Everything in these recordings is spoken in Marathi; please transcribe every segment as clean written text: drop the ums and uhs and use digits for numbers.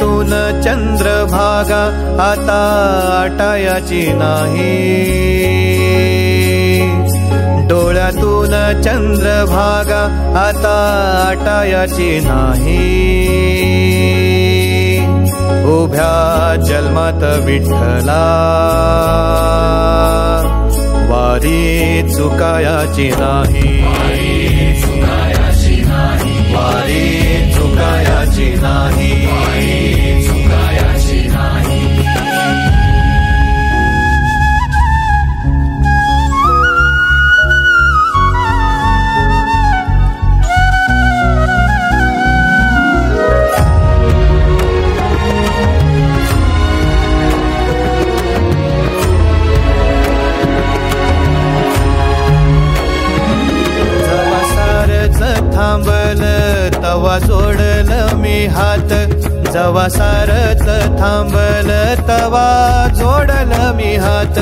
डोळ्यातून चंद्रभागा आता आटायाची नाही, डोळ्यातून चंद्रभागा आता आटायाची नाही। उभ्या जन्मात विठ्ठला वारी चुकायाची नाही, वारी चुकायाची नाही। थांबल तवा जोडल मी हात, जवा सारथ थांबल तवा जोडल मी हात।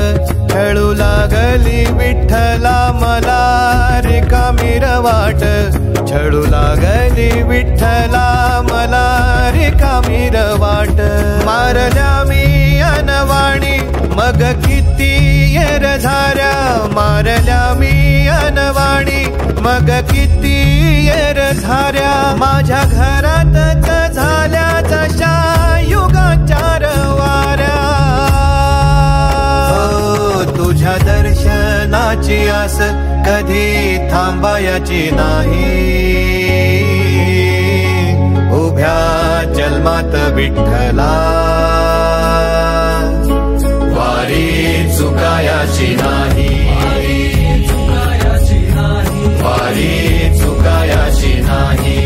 खेळू लागली विठ्ठला मला रिकामी वाट, छळू लागली विठ्ठला मला रिकामी वाट। मारल्या मी अनवाणी मग किती येर झाऱ्या, मारल्या मी अनवाणी मग किती येर झाऱ्या। माझ्या घरातच झाल्या जशा युगाचार वाऱ्या। तुझ्या दर्शनाची आस कधी थांबायची नाही, उभ्या जन्मात विठ्ठला वारी चुकायाची नाही, वारी चुकायाची नाही।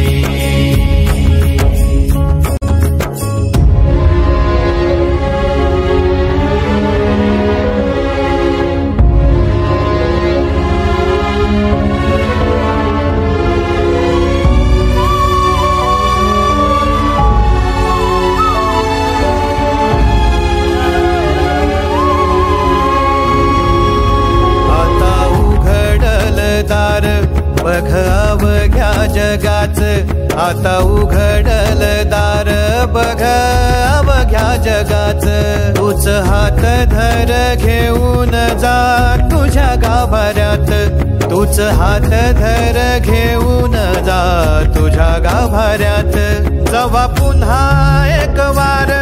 बघ अवघ्या जगाच, आता उघडल दार बघ अवघ्या जगाच। तूच हात धर घेऊन जा तुझ्या गाभाऱ्यात, तूच हात धर घेऊन जा तुझ्या गाभाऱ्यात। जवा पुन्हा एक वार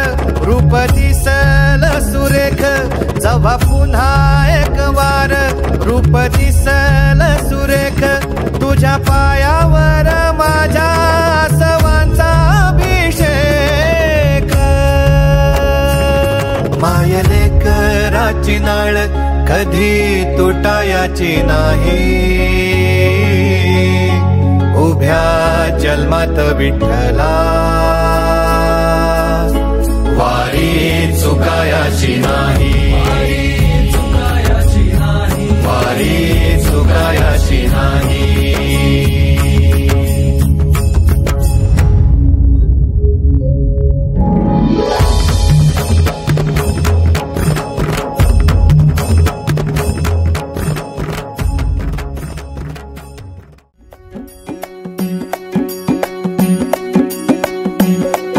रूप दिसल सुरेख, जवा पुन्हा एक वार रूप दिसल सुरेख। तुझ्या पायावर माझ्या आसवांचा अभिषेक। मायलेकराची नाळ कधी तुटायाची नाही, उभ्या जन्मात विठ्ठला वारी चुकायाची नाही, वारी चुकायाची नाही।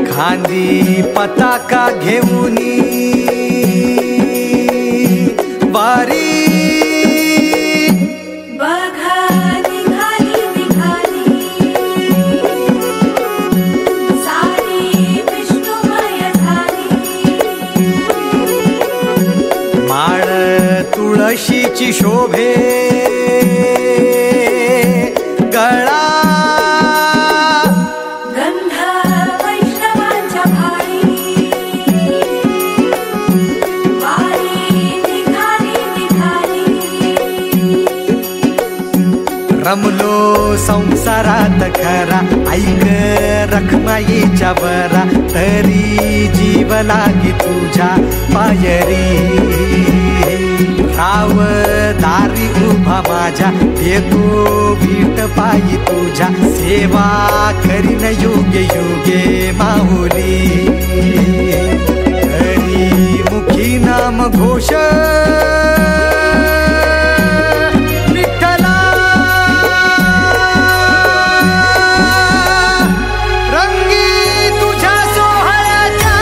खांदी पताका घेऊनी वारी बघा निघाली निघाली सारी विष्णुमय झाली। माळ तुळशीची शोभे गळा रमलो संसारात खरा ऐक रखमाईच्या बरा तरी जीव लागी तुझ्या पायरी। राव दारी उभा माझ्या देतो भीट पायी तुझ्या सेवा करीन योगे योगे माहुली। हरी मुखी नाम घोष रंगी तुझ्या सोहळ्याच्या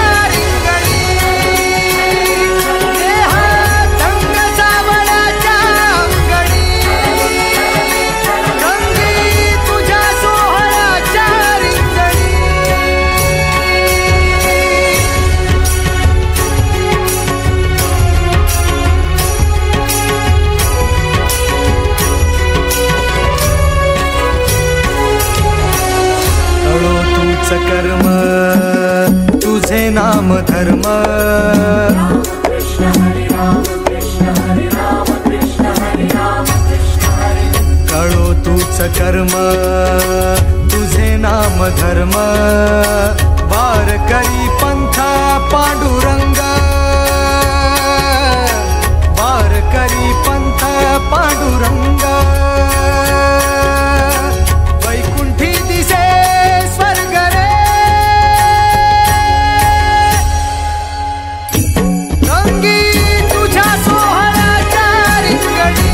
कर्म तुझे नाम धर्म कृष्ण हरे राम कृष्ण हरे राम कृष्ण हरे राम कृष्ण हरे कळो तूच कर्म तुझे नाम धर्म वार करी पंथा पांडुरंग वार करी पंथा पांडुरंग वैकुंठी दिसे स्वर्ग रे रंगी तुझ्या सोहळ्याच्या रिंगणी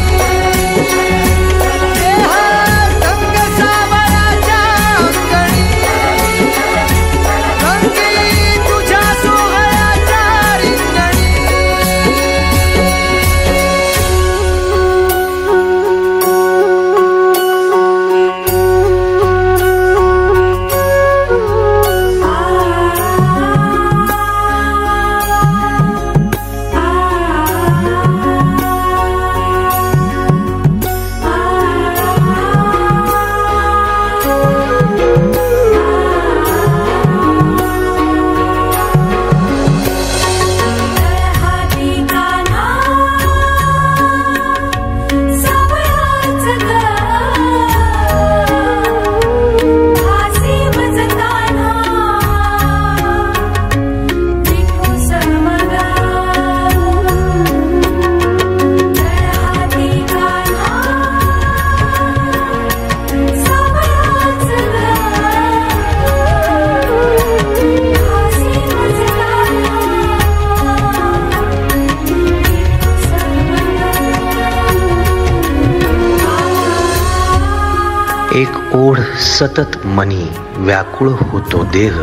एक ओढ सतत मनी व्याकुळ होतो देह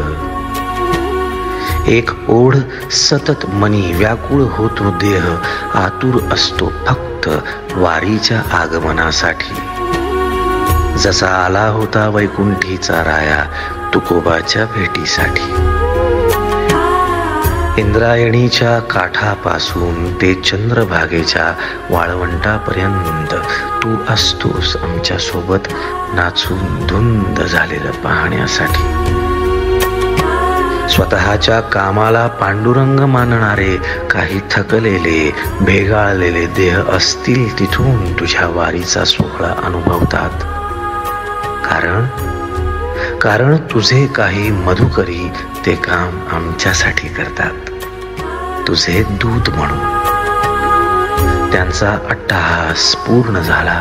एक ओढ सतत मनी व्याकुळ होतो देह आतुर असतो फक्त वारीच्या आगमनासाठी जसा आला होता वैकुंठीचा राया तुकोबाच्या भेटीसाठी इंद्रायणीच्या काठापासून ते चंद्रभागेच्या वाळवंटापर्यंत तू असतोस आमच्या सोबत नाचून धुंद झालेलं पाहण्यासाठी स्वतःच्या कामाला पांडुरंग मानणारे काही थकलेले भेगाळलेले देह असतील तिथून तुझ्या वारीचा सोहळा अनुभवतात कारण तुझे काही मधुकरी ते काम आमच्यासाठी करतात तुझे दूत म्हणून त्यांचा अट्टहास पूर्ण झाला